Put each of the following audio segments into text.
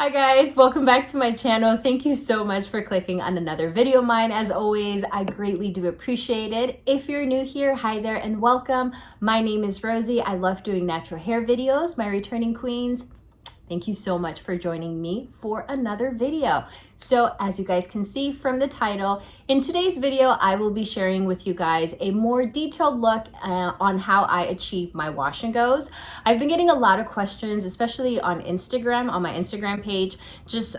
Hi guys, welcome back to my channel. Thank you so much for clicking on another video of mine. As always, I greatly do appreciate it. If you're new here, hi there and welcome. My name is Rosie. I love doing natural hair videos. My returning queens, thank you so much for joining me for another video. So as you guys can see from the title, in today's video, I will be sharing with you guys a more detailed look on how I achieve my wash and goes. I've been getting a lot of questions, especially on Instagram, on my Instagram page, just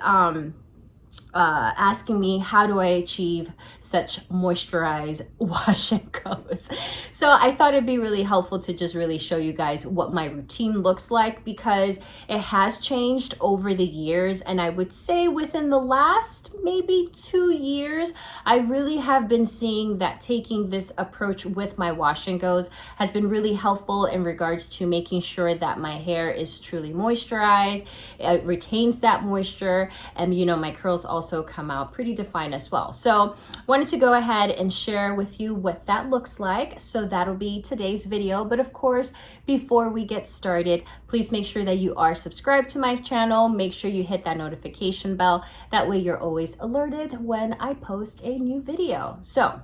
asking me how do I achieve such moisturized wash and goes. So I thought it'd be really helpful to just really show you guys what my routine looks like, because it has changed over the years, and I would say within the last maybe 2 years I really have been seeing that taking this approach with my wash and goes has been really helpful in regards to making sure that my hair is truly moisturized, it retains that moisture, and you know, my curls also come out pretty defined as well. So wanted to go ahead and share with you what that looks like. So that'll be today's video. But of course, before we get started, please make sure that you are subscribed to my channel. Make sure you hit that notification bell. That way you're always alerted when I post a new video. So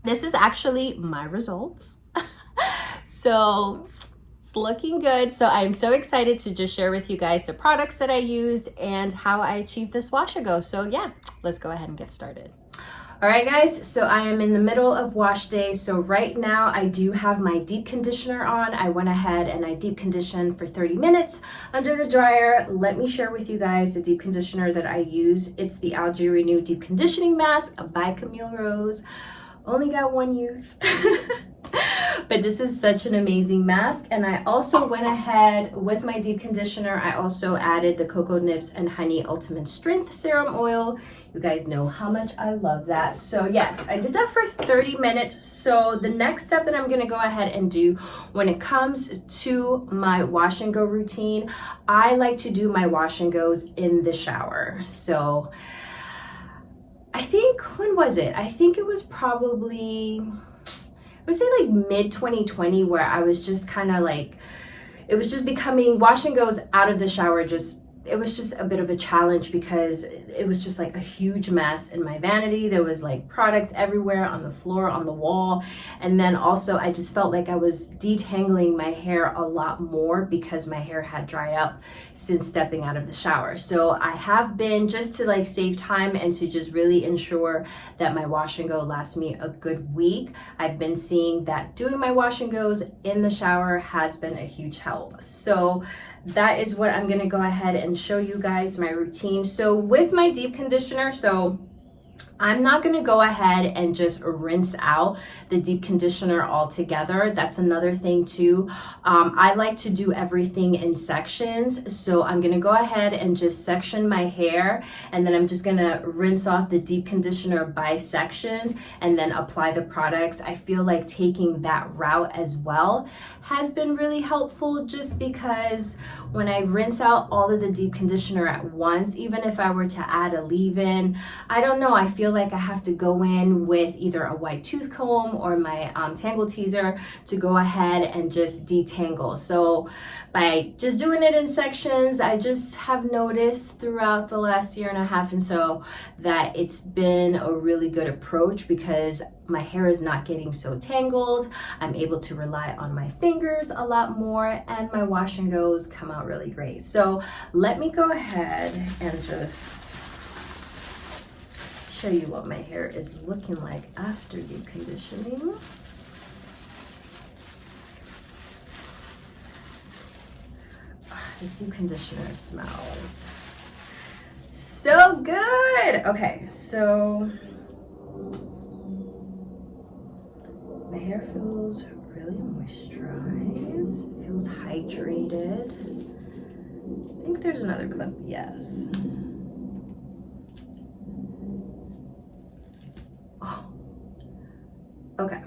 this is actually my results. So looking good. So I'm so excited to just share with you guys the products that I used and how I achieved this wash and go. So yeah, let's go ahead and get started. All right guys, so I am in the middle of wash day. So right now I do have my deep conditioner on. I went ahead and I deep conditioned for 30 minutes under the dryer. Let me share with you guys the deep conditioner that I use. It's the Algae Renew Deep Conditioning Mask by Camille Rose. Only got one use. But this is such an amazing mask. And I also went ahead with my deep conditioner. I also added the Cocoa Nibs and Honey Ultimate Strength Serum Oil. You guys know how much I love that. So yes, I did that for 30 minutes. So the next step that I'm gonna go ahead and do when it comes to my wash and go routine, I like to do my wash and goes in the shower. So I think, when was it? I think it was probably, I would say like mid 2020, where I was just kind of like, it was just becoming wash and goes out of the shower. It was just a bit of a challenge because it was just like a huge mess in my vanity. There was like products everywhere on the floor, on the wall. And then also I just felt like I was detangling my hair a lot more because my hair had dried up since stepping out of the shower. So I have been, just to like save time and to just really ensure that my wash and go lasts me a good week, I've been seeing that doing my wash and goes in the shower has been a huge help. So that is what I'm gonna go ahead and show you guys my routine. So with my deep conditioner, so I'm not gonna go ahead and just rinse out the deep conditioner altogether. That's another thing too. I like to do everything in sections. So I'm gonna go ahead and just section my hair, and then I'm just gonna rinse off the deep conditioner by sections and then apply the products. I feel like taking that route as well has been really helpful, just because when I rinse out all of the deep conditioner at once, even if I were to add a leave-in, I don't know, I feel like I have to go in with either a white tooth comb or my tangle teaser to go ahead and just detangle. So by just doing it in sections, I just have noticed throughout the last year and a half and so that it's been a really good approach, because my hair is not getting so tangled. I'm able to rely on my fingers a lot more, and my wash and goes come out really great. So let me go ahead and just show you what my hair is looking like after deep conditioning. This deep conditioner smells so good. Okay, so my hair feels really moisturized, feels hydrated. I think there's another clip, yes. Oh. Okay.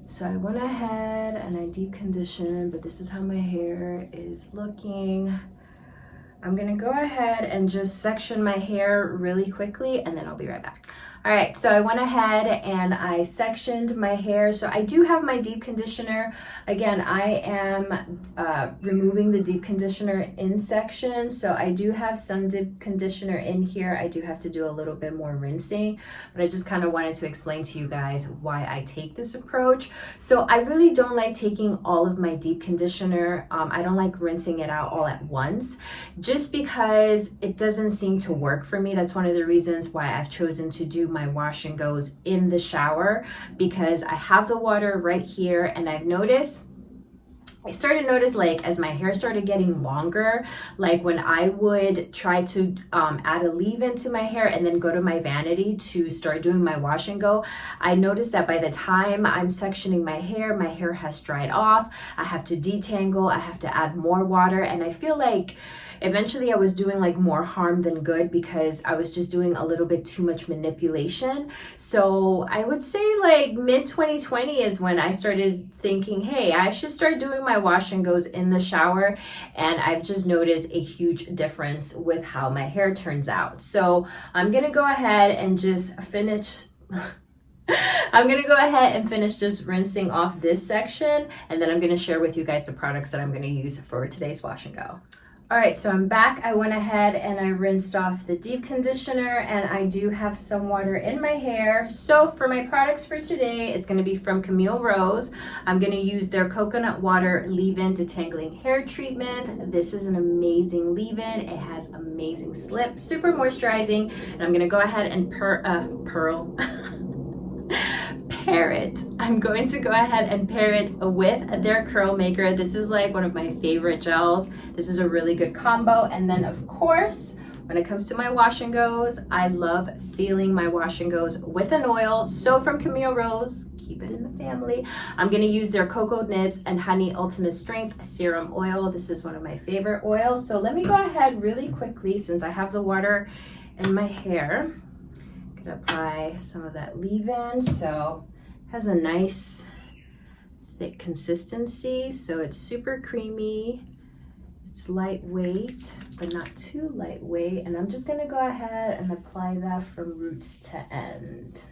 So I went ahead and I deep conditioned, but this is how my hair is looking. I'm gonna go ahead and just section my hair really quickly, and then I'll be right back. All right, so I went ahead and I sectioned my hair. So I do have my deep conditioner. Again, I am removing the deep conditioner in sections. So I do have some deep conditioner in here. I do have to do a little bit more rinsing, but I just kind of wanted to explain to you guys why I take this approach. So I really don't like taking all of my deep conditioner. I don't like rinsing it out all at once, just because it doesn't seem to work for me. That's one of the reasons why I've chosen to do my wash and goes in the shower, because I have the water right here, and I started to notice, like, as my hair started getting longer, like when I would try to add a leave-in to my hair and then go to my vanity to start doing my wash and go, I noticed that by the time I'm sectioning my hair has dried off. I have to detangle, I have to add more water, and I feel like eventually I was doing like more harm than good, because I was just doing a little bit too much manipulation. So I would say like mid 2020 is when I started thinking, hey, I should start doing my wash and goes in the shower. And I've just noticed a huge difference with how my hair turns out. So I'm gonna go ahead and just finish just rinsing off this section, and then I'm gonna share with you guys the products that I'm gonna use for today's wash and go. All right, so I'm back. I went ahead and I rinsed off the deep conditioner, and I do have some water in my hair. So for my products for today, it's gonna be from Camille Rose. I'm gonna use their coconut water leave-in detangling hair treatment. This is an amazing leave-in. It has amazing slip, super moisturizing, and I'm gonna go ahead and pair it. I'm going to go ahead and pair it with their CurlMaker. This is like one of my favorite gels. This is a really good combo. And then of course, when it comes to my wash and goes, I love sealing my wash and goes with an oil. So from Camille Rose, keep it in the family, I'm gonna use their Cocoa Nibs and Honey Ultimate Strength Serum Oil. This is one of my favorite oils. So let me go ahead really quickly, since I have the water in my hair, I'm gonna apply some of that leave-in. So has a nice thick consistency, so it's super creamy, it's lightweight but not too lightweight, and I'm just going to go ahead and apply that from roots to end.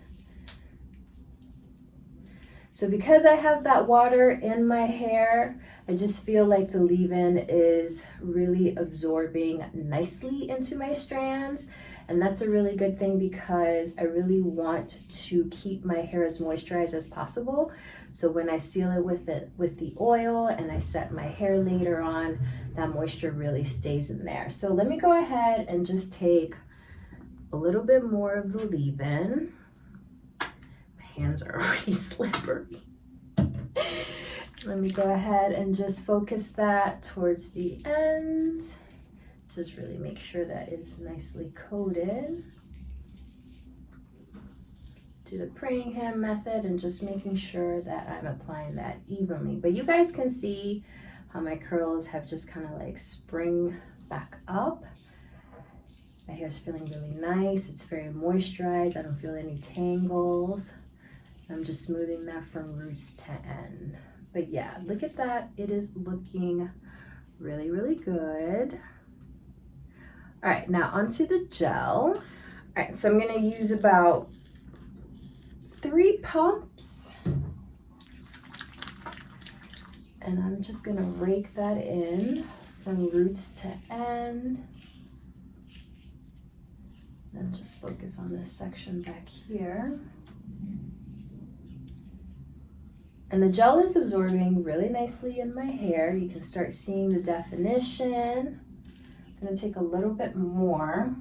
So because I have that water in my hair, I just feel like the leave-in is really absorbing nicely into my strands. And that's a really good thing, because I really want to keep my hair as moisturized as possible. So when I seal it with the oil and I set my hair later on, that moisture really stays in there. So let me go ahead and just take a little bit more of the leave-in. My hands are already slippery. Let me go ahead and just focus that towards the end. Just really make sure that it's nicely coated. Do the praying hand method and just making sure that I'm applying that evenly. But you guys can see how my curls have just kind of like spring back up. My hair's feeling really nice. It's very moisturized. I don't feel any tangles. I'm just smoothing that from roots to end. But yeah, look at that. It is looking really, really good. All right, now onto the gel. All right, so I'm gonna use about 3 pumps. And I'm just gonna rake that in from roots to end. Then just focus on this section back here. And the gel is absorbing really nicely in my hair. You can start seeing the definition. I'm gonna take a little bit more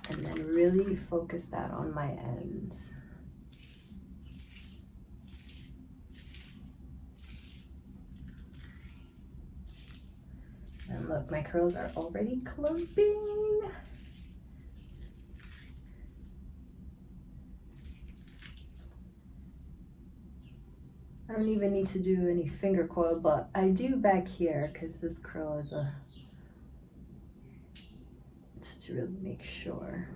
and then really focus that on my ends. And look, my curls are already clumping. I don't even need to do any finger coil, but I do back here because this curl is just to really make sure.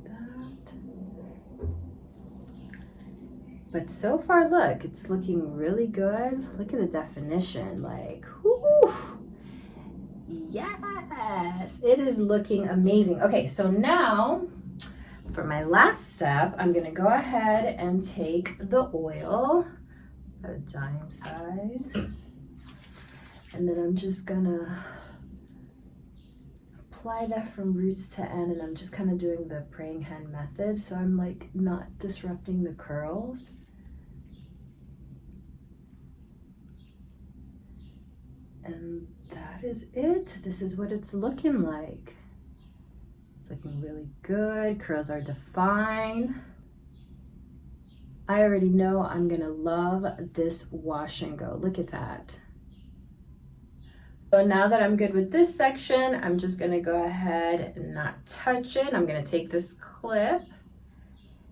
That. But so far, look, it's looking really good. Look at the definition, like, whoo! Yes, it is looking amazing. Okay, so now for my last step, I'm gonna go ahead and take the oil, a dime size, and then I'm just gonna apply that from roots to end, and I'm just kind of doing the praying hand method, so I'm like not disrupting the curls. And that is it. This is what it's looking like. It's looking really good. Curls are defined. I already know I'm gonna love this wash and go. Look at that. So now that I'm good with this section, I'm just gonna go ahead and not touch it. I'm gonna take this clip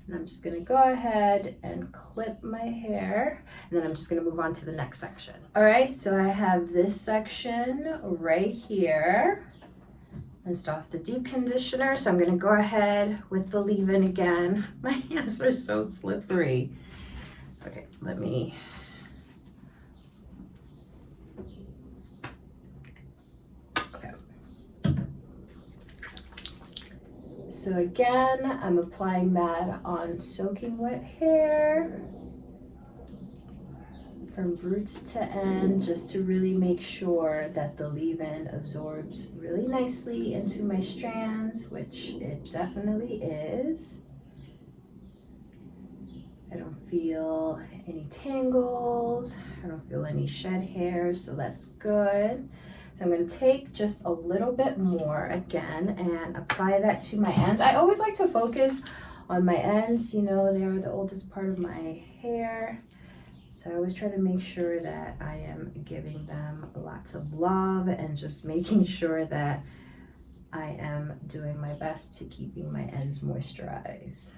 and I'm just gonna go ahead and clip my hair, and then I'm just gonna move on to the next section. All right, so I have this section right here. Rinsed off the deep conditioner, so I'm gonna go ahead with the leave-in again. My hands are so slippery. Okay, let me. Okay. So again, I'm applying that on soaking wet hair from roots to end, just to really make sure that the leave-in absorbs really nicely into my strands, which it definitely is. I don't feel any tangles, I don't feel any shed hair, so that's good. So I'm going to take just a little bit more again and apply that to my ends. I always like to focus on my ends, you know, they are the oldest part of my hair. So I always try to make sure that I am giving them lots of love and just making sure that I am doing my best to keeping my ends moisturized.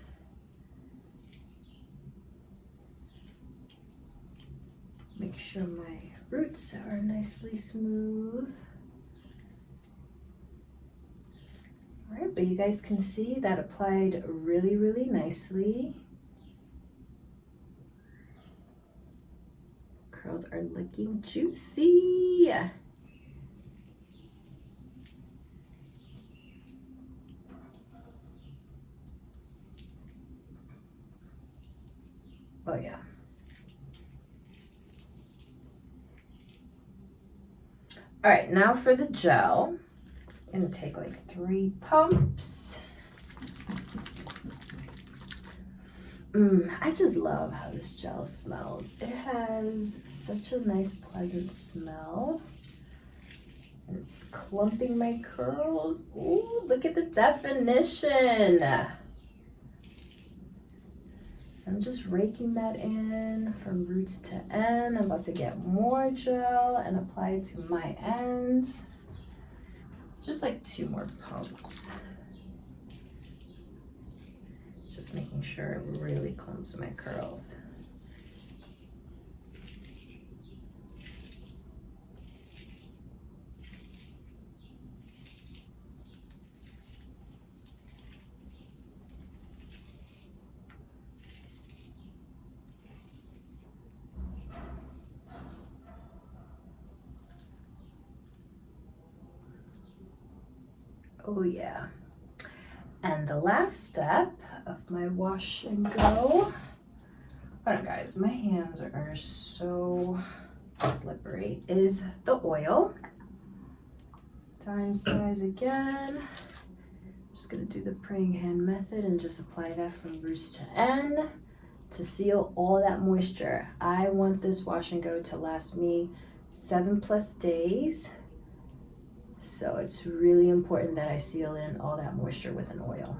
Make sure my roots are nicely smooth. All right, but you guys can see that applied really, really nicely. Curls are looking juicy. Oh yeah. All right, now for the gel. I'm gonna take like 3 pumps. I just love how this gel smells. It has such a nice, pleasant smell. And it's clumping my curls. Ooh, look at the definition. So I'm just raking that in from roots to end. I'm about to get more gel and apply it to my ends. Just like 2 more pumps. Just making sure it really clumps my curls. Oh yeah. And the last step of my wash and go. Hold on guys, my hands are so slippery, is the oil. Dime size again. I'm just gonna do the praying hand method and just apply that from roots to end to seal all that moisture. I want this wash and go to last me 7+ days. So it's really important that I seal in all that moisture with an oil.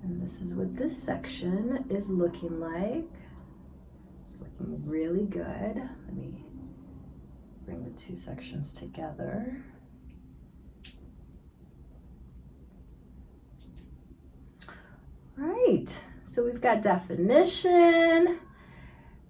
And this is what this section is looking like. It's looking really good. Let me bring the 2 sections together. Right, so we've got definition,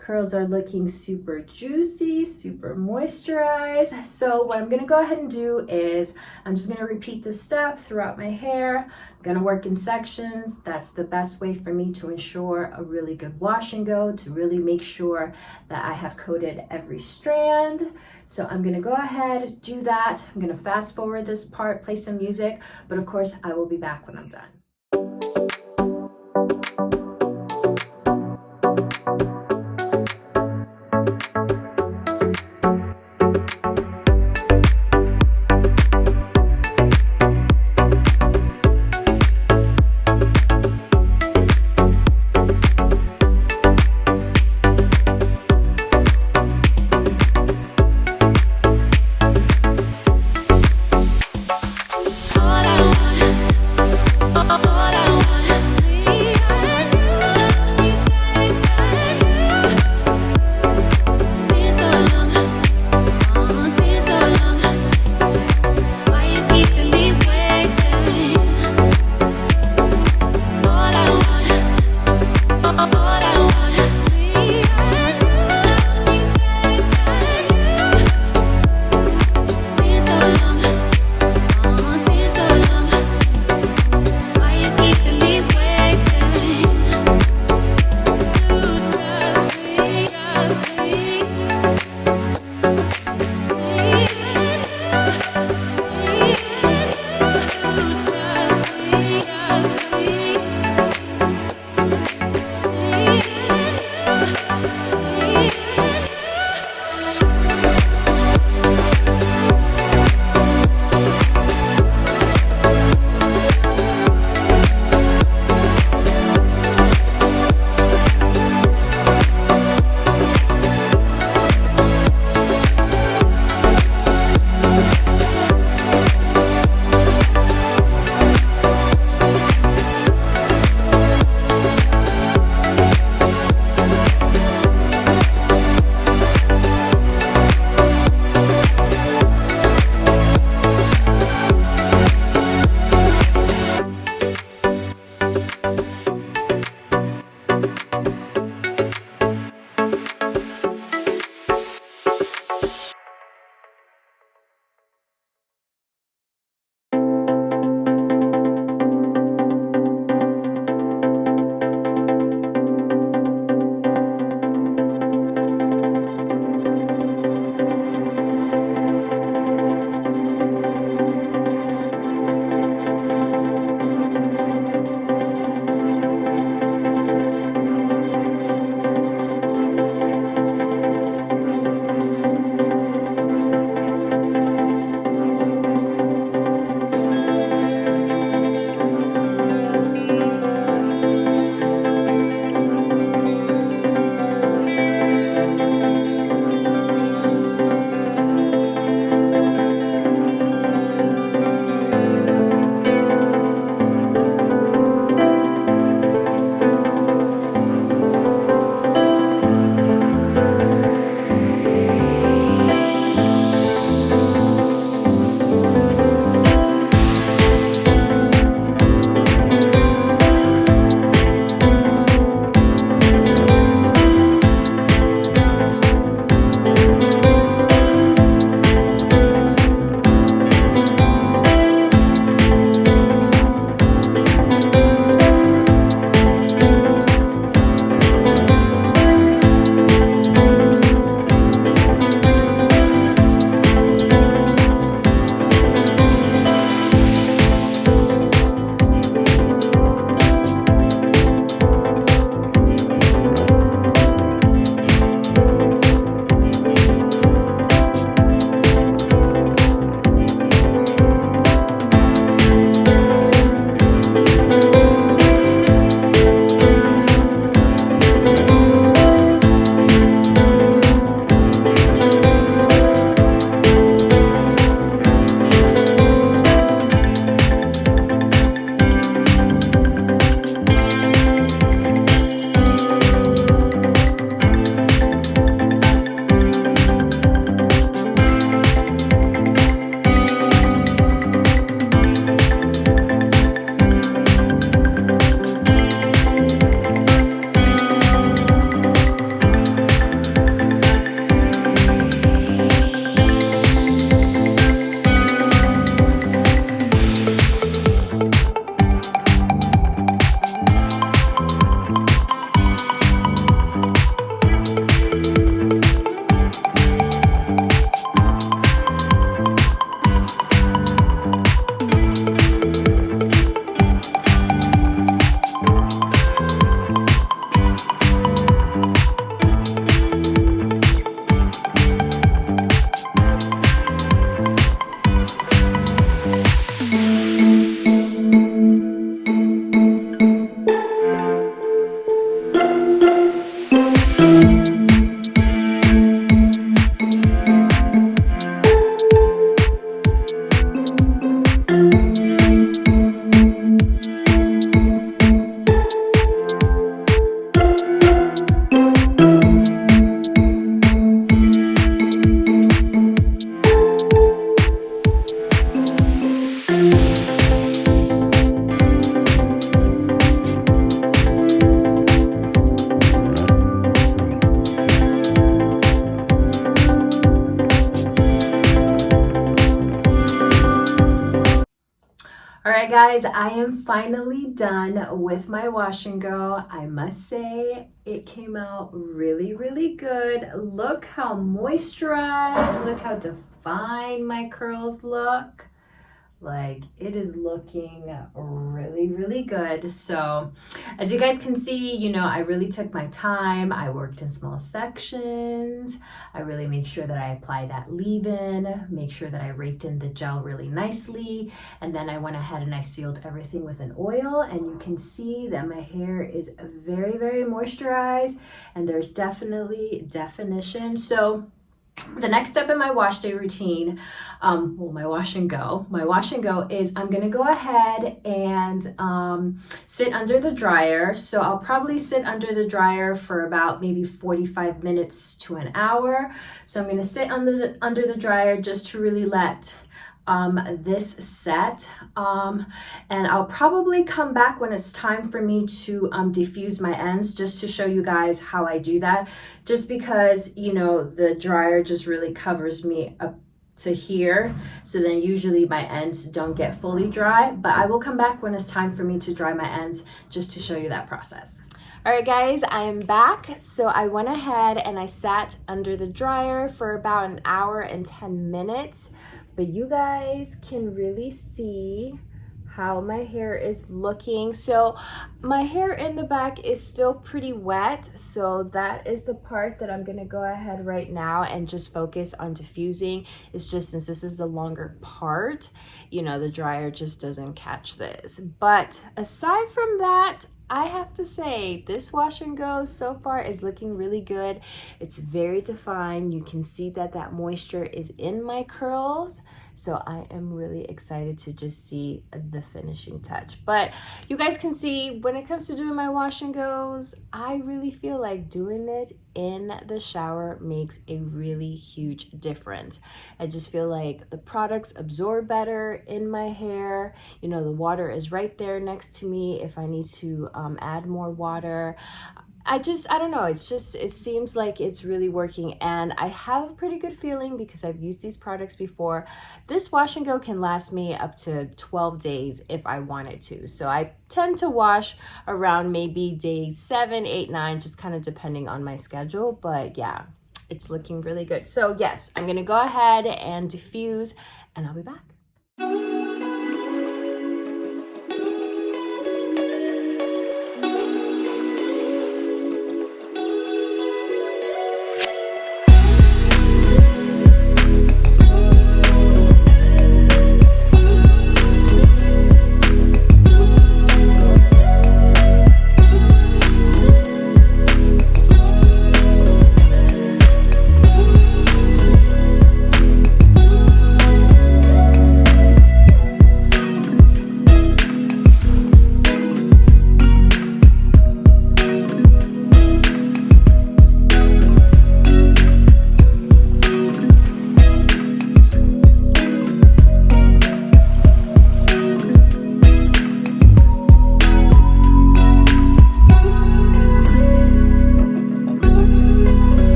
Curls are looking super juicy, super moisturized. So what I'm gonna go ahead and do is I'm just gonna repeat this step throughout my hair. I'm gonna work in sections. That's the best way for me to ensure a really good wash and go, to really make sure that I have coated every strand. So I'm gonna go ahead, do that. I'm gonna fast forward this part, play some music, but of course I will be back when I'm done. guys, I am finally done with my wash and go. I must say it came out really, really good. Look how moisturized, look how defined my curls look. Like, it is looking really, really good. So as you guys can see, you know, I really took my time. I worked in small sections. I really made sure that I apply that leave-in, make sure that I raked in the gel really nicely. And then I went ahead and I sealed everything with an oil. And you can see that my hair is very, very moisturized, and there's definitely definition. So the next step in my wash day routine, my wash and go is I'm gonna go ahead and sit under the dryer. So I'll probably sit under the dryer for about maybe 45 minutes to an hour. So I'm gonna sit under the dryer just to really let this set, and I'll probably come back when it's time for me to diffuse my ends, just to show you guys how I do that, just because, you know, the dryer just really covers me up to here, so then usually my ends don't get fully dry. But I will come back when it's time for me to dry my ends, just to show you that process. All right, guys, I am back. So I went ahead and I sat under the dryer for about an hour and 10 minutes. But you guys can really see how my hair is looking. So my hair in the back is still pretty wet. So that is the part that I'm gonna go ahead right now and just focus on diffusing. It's just, since this is the longer part, you know, the dryer just doesn't catch this. But aside from that, I have to say this wash and go so far is looking really good. It's very defined. You can see that that moisture is in my curls. So I am really excited to just see the finishing touch. But you guys can see when it comes to doing my wash and goes, I really feel like doing it in the shower makes a really huge difference. I just feel like the products absorb better in my hair. You know, the water is right there next to me if I need to add more water. I don't know, it seems like it's really working, and I have a pretty good feeling because I've used these products before. This wash and go can last me up to 12 days if I wanted to. So I tend to wash around maybe day 7, 8, 9, just kind of depending on my schedule. But yeah, it's looking really good. So yes, I'm gonna go ahead and diffuse, and I'll be back.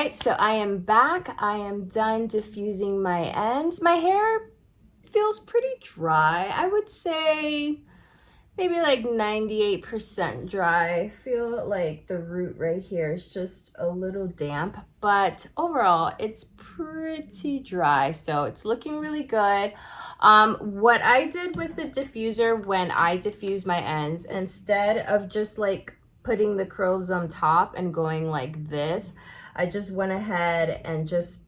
So I am back. I am done diffusing my ends. My hair feels pretty dry. I would say maybe like 98% dry. I feel like the root right here is just a little damp, but overall it's pretty dry. So it's looking really good. What I did with the diffuser when I diffuse my ends, instead of just like putting the curls on top and going like this, I just went ahead and just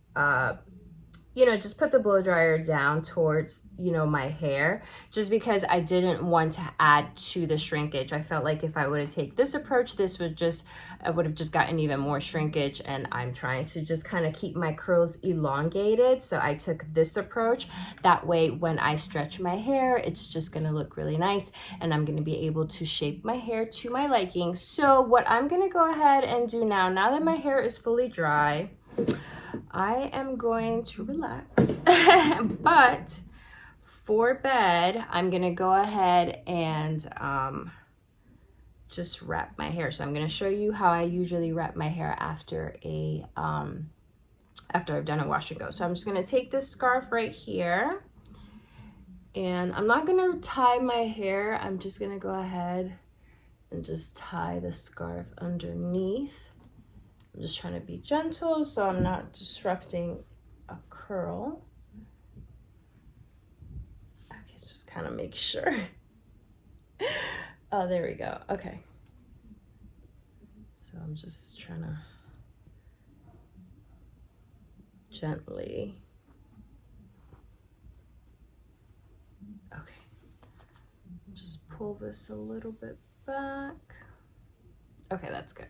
you know, just put the blow dryer down towards, you know, my hair, just because I didn't want to add to the shrinkage. I felt like if I would have taken this approach, this would just, I would have just gotten even more shrinkage, and I'm trying to just kind of keep my curls elongated. So I took this approach. That way, when I stretch my hair, it's just gonna look really nice, and I'm gonna be able to shape my hair to my liking. So what I'm gonna go ahead and do now that my hair is fully dry, I am going to relax, but for bed, I'm gonna go ahead and just wrap my hair. So I'm gonna show you how I usually wrap my hair after after I've done a wash and go. So I'm just gonna take this scarf right here, and I'm not gonna tie my hair. I'm just gonna go ahead and just tie the scarf underneath. I'm just trying to be gentle so I'm not disrupting a curl. Okay, just kind of make sure. Oh, there we go. Okay. So I'm just trying to gently. Okay. Just pull this a little bit back. Okay, that's good.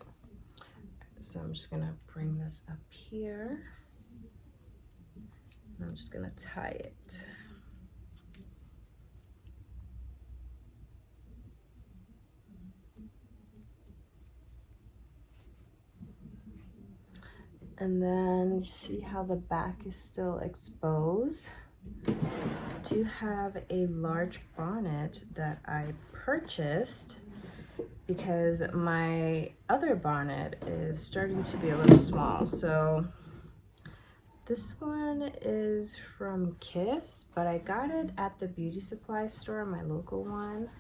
So I'm just gonna bring this up here, and I'm just gonna tie it. And then you see how the back is still exposed. I do have a large bonnet that I purchased because my other bonnet is starting to be a little small. So this one is from Kiss, but I got it at the beauty supply store, my local one.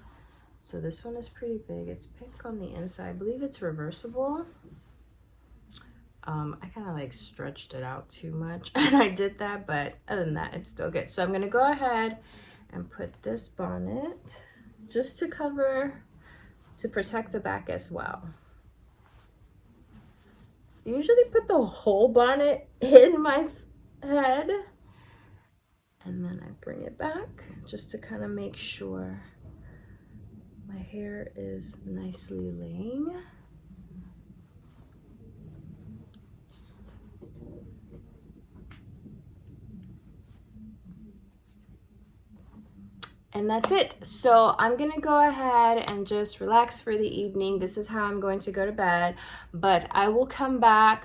So this one is pretty big. It's pink on the inside. I believe it's reversible. I kind of like stretched it out too much and I did that, but other than that, it's still good. So I'm gonna go ahead and put this bonnet just to cover, to protect the back as well. So I usually put the whole bonnet in my head, and then I bring it back just to kind of make sure my hair is nicely laying. And that's it. So I'm gonna go ahead and just relax for the evening. This is how I'm going to go to bed, but I will come back.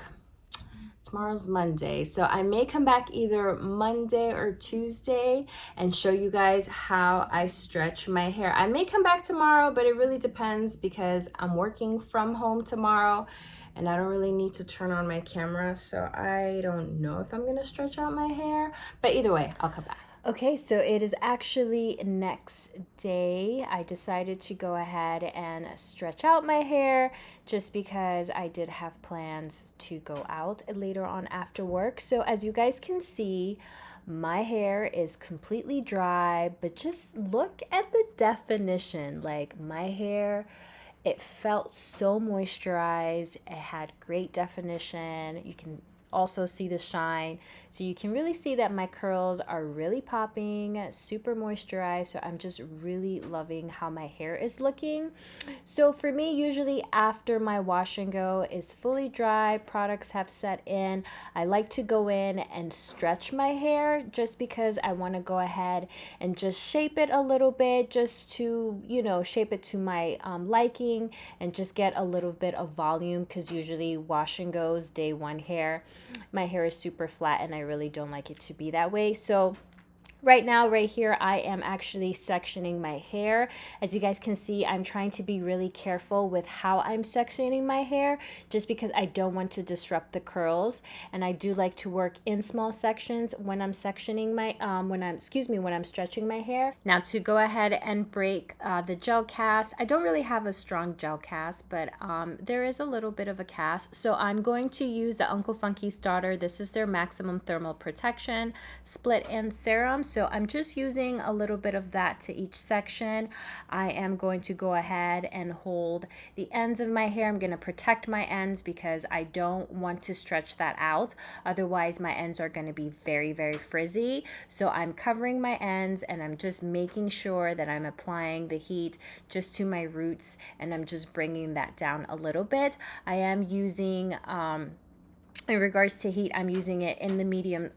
Tomorrow's Monday, so I may come back either Monday or Tuesday and show you guys how I stretch my hair. I may come back tomorrow, but it really depends because I'm working from home tomorrow and I don't really need to turn on my camera, so I don't know if I'm gonna stretch out my hair, but either way, I'll come back. Okay, so it is actually next day. I decided to go ahead and stretch out my hair just because I did have plans to go out later on after work. So as you guys can see, my hair is completely dry, but just look at the definition. Like my hair, it felt so moisturized. It had great definition. You can also see the shine, so you can really see that my curls are really popping, super moisturized. So I'm just really loving how my hair is looking. So for me, usually after my wash and go is fully dry, products have set in, I like to go in and stretch my hair just because I want to go ahead and just shape it a little bit, just to, you know, shape it to my liking and just get a little bit of volume, because usually wash and goes day one hair, my hair is super flat and I really don't like it to be that way. So Right now, right here, I am actually sectioning my hair. As you guys can see, I'm trying to be really careful with how I'm sectioning my hair, just because I don't want to disrupt the curls. And I do like to work in small sections when I'm sectioning my, when I'm stretching my hair. Now to go ahead and break the gel cast, I don't really have a strong gel cast, but there is a little bit of a cast. So I'm going to use the Uncle Funky's Daughter. This is their Maximum Thermal Protection Split and Serum. So I'm just using a little bit of that to each section. I am going to go ahead and hold the ends of my hair. I'm going to protect my ends because I don't want to stretch that out. Otherwise, my ends are going to be very, very frizzy. So I'm covering my ends and I'm just making sure that I'm applying the heat just to my roots, and I'm just bringing that down a little bit. I am using, in regards to heat, I'm using it in the medium,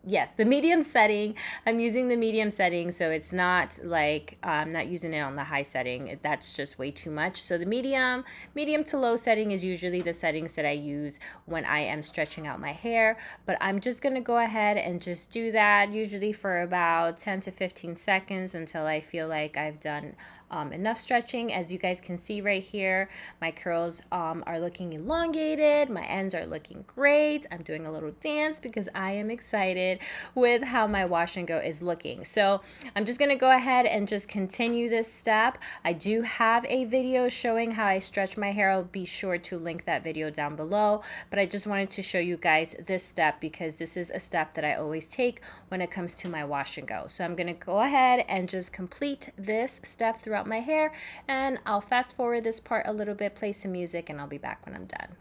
yes, the medium setting. I'm using the medium setting, so it's not like I'm not using it on the high setting. That's just way too much. So the medium to low setting is usually the settings that I use when I am stretching out my hair. But I'm just going to go ahead and just do that, usually for about 10 to 15 seconds until I feel like I've done enough stretching. As you guys can see right here, my curls are looking elongated. My ends are looking great. I'm doing a little dance because I am excited with how my wash and go is looking. So I'm just going to go ahead and just continue this step. I do have a video showing how I stretch my hair. I'll be sure to link that video down below, but I just wanted to show you guys this step because this is a step that I always take when it comes to my wash and go. So I'm going to go ahead and just complete this step throughout my hair, and I'll fast forward this part a little bit, play some music, and I'll be back when I'm done.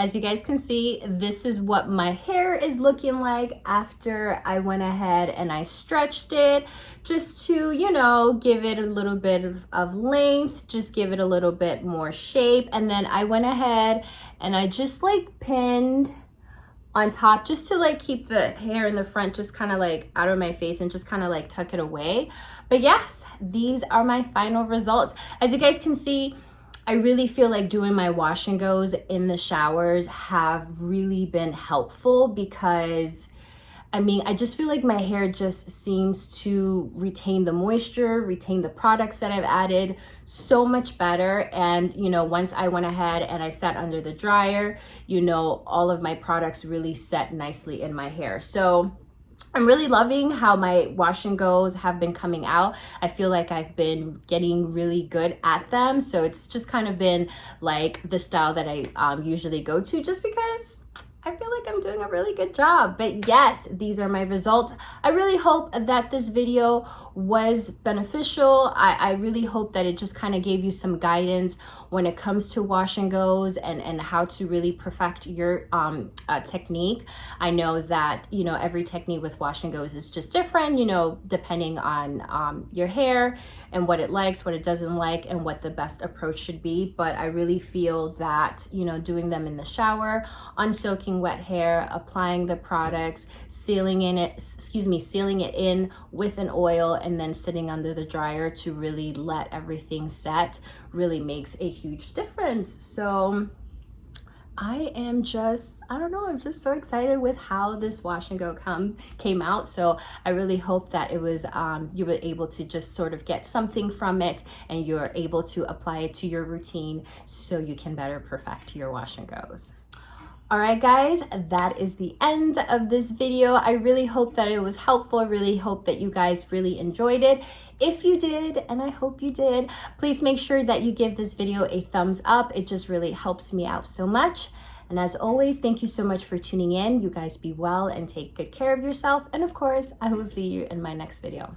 as you guys can see, this is what my hair is looking like after I went ahead and I stretched it just to, you know, give it a little bit of length, just give it a little bit more shape. And then I went ahead and I just like pinned on top just to like keep the hair in the front just kind of like out of my face and just kind of like tuck it away. But yes, these are my final results. As you guys can see, I really feel like doing my wash and goes in the showers have really been helpful because I mean, I just feel like my hair just seems to retain the moisture, retain the products that I've added so much better. And, you know, once I went ahead and I sat under the dryer, you know, all of my products really set nicely in my hair. So I'm really loving how my wash and goes have been coming out. I feel like I've been getting really good at them. So it's just kind of been like the style that I usually go to just because I feel like I'm doing a really good job. But yes, these are my results. I really hope that this video was beneficial. I really hope that it just kind of gave you some guidance when it comes to wash and goes and how to really perfect your technique. I know that, you know, every technique with wash and goes is just different, you know, depending on your hair and what it likes, what it doesn't like, and what the best approach should be. But I really feel that, you know, doing them in the shower, unsoaking wet hair, applying the products, sealing it in with an oil, and then sitting under the dryer to really let everything set really makes a huge difference. So I am just, I don't know, I'm just so excited with how this wash and go came out. So I really hope that it was, you were able to just sort of get something from it and you're able to apply it to your routine so you can better perfect your wash and goes. All right, guys, that is the end of this video. I really hope that it was helpful. I really hope that you guys really enjoyed it. If you did, and I hope you did, please make sure that you give this video a thumbs up. It just really helps me out so much. And as always, thank you so much for tuning in. You guys be well and take good care of yourself. And of course, I will see you in my next video.